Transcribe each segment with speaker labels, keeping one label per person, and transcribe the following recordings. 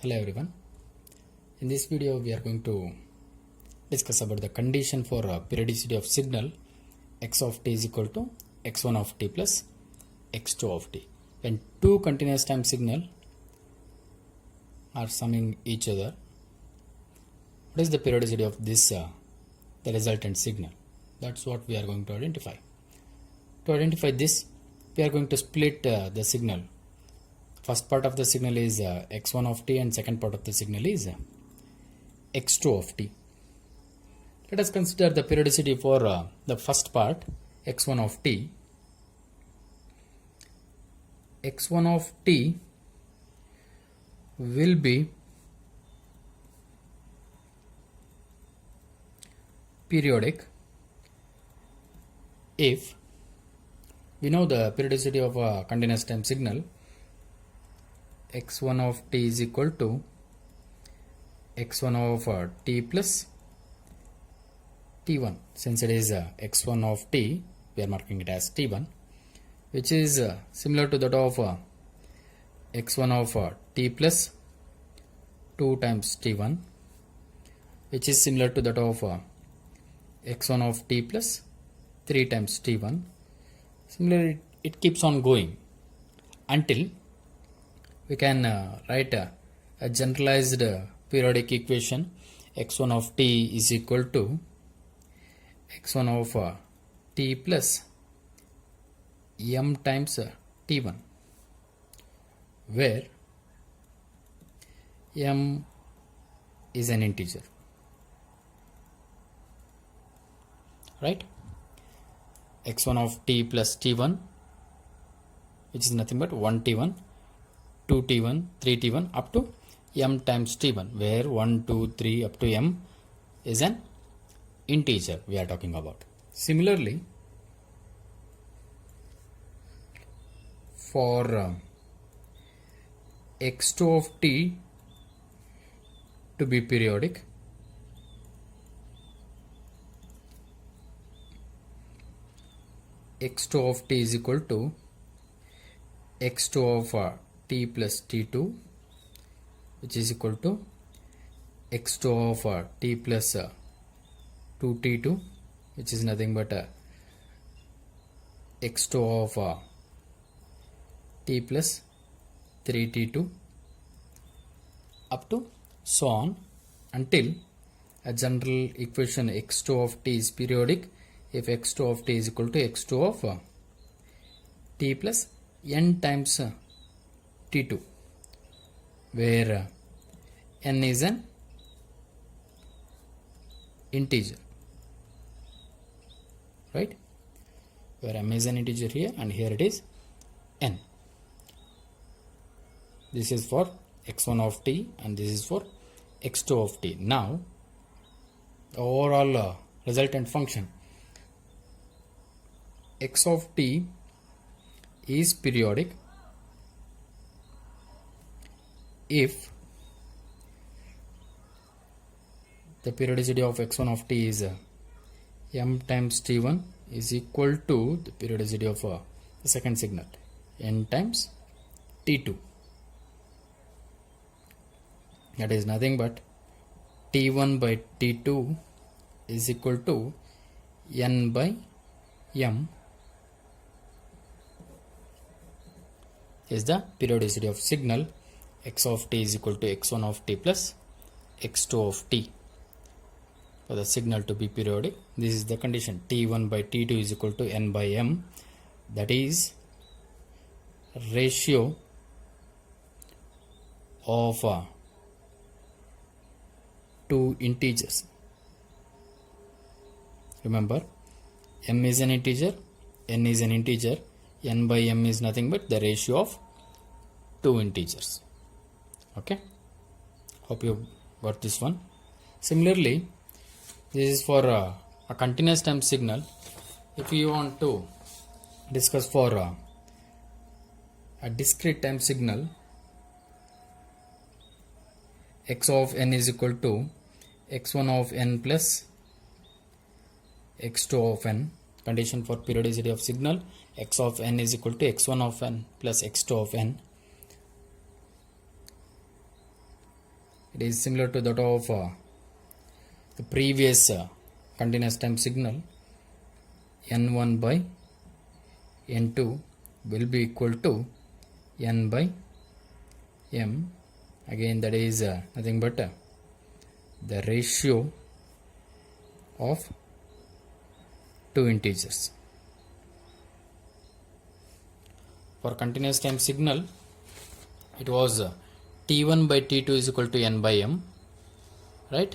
Speaker 1: Hello everyone. In this video we are going to discuss about the condition for periodicity of signal x of t is equal to x1 of t plus x2 of t. When two continuous time signal are summing each other, what is the periodicity of this the resultant signal? That's what we are going to identify. To identify this, we are going to split the signal. First part of the signal is x1 of t and second part of the signal is x2 of t. Let us consider the periodicity for the first part, x1 of t. x1 of t will be periodic if we know the periodicity of a continuous time signal. x1 of t is equal to x1 of t plus t1. Since it is x1 of t, we are marking it as t1, which is similar to that of x1 of t plus 2 times t1, which is similar to that of x1 of t plus 3 times t1. Similarly, it keeps on going until we can write a generalized periodic equation. x1 of t is equal to x1 of t plus m times t1, where m is an integer, right? x1 of t plus t1, which is nothing but 1t1, 2t1, 3t1 up to m times t1, where 1, 2, 3 up to m is an integer we are talking about. Similarly, for x2 of t to be periodic, x2 of t is equal to x2 of t plus t2, which is equal to x2 of t plus 2t2, which is nothing but x2 of t plus 3t2 up to so on, until a general equation x2 of t is periodic if x2 of t is equal to x2 of t plus n times t2, where n is an integer, right? Where m is an integer here and here it is n. This is for x1 of t and this is for x2 of t. Now the overall resultant function x of t is periodic if the periodicity of x1 of t is m times t1 is equal to the periodicity of the second signal n times t2. That is nothing but t1 by t2 is equal to n by m is the periodicity of signal x of t is equal to x1 of t plus x2 of t. For the signal to be periodic, this is the condition: t1 by t2 is equal to n by m, that is ratio of two integers. Remember, m is an integer, n is an integer, n by m is nothing but the ratio of two integers. Okay, hope you got this one. Similarly, this is for a continuous time signal. If you want to discuss for a discrete time signal, x of n is equal to x1 of n plus x2 of n. Condition for periodicity of signal: x of n is equal to x1 of n plus x2 of n. It is similar to that of the previous continuous time signal. N1 by N2 will be equal to N by M. Again, that is nothing but the ratio of two integers. For continuous time signal, it was T1 by T2 is equal to N by M, right?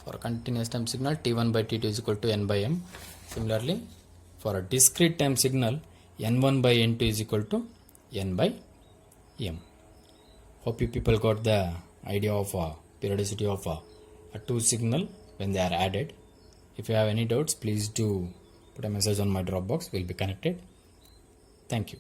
Speaker 1: For continuous time signal, T1 by T2 is equal to N by M. Similarly, for a discrete time signal, N1 by N2 is equal to N by M. Hope you people got the idea of periodicity of a two signal when they are added. If you have any doubts, please do put a message on my Dropbox. We'll be connected. Thank you.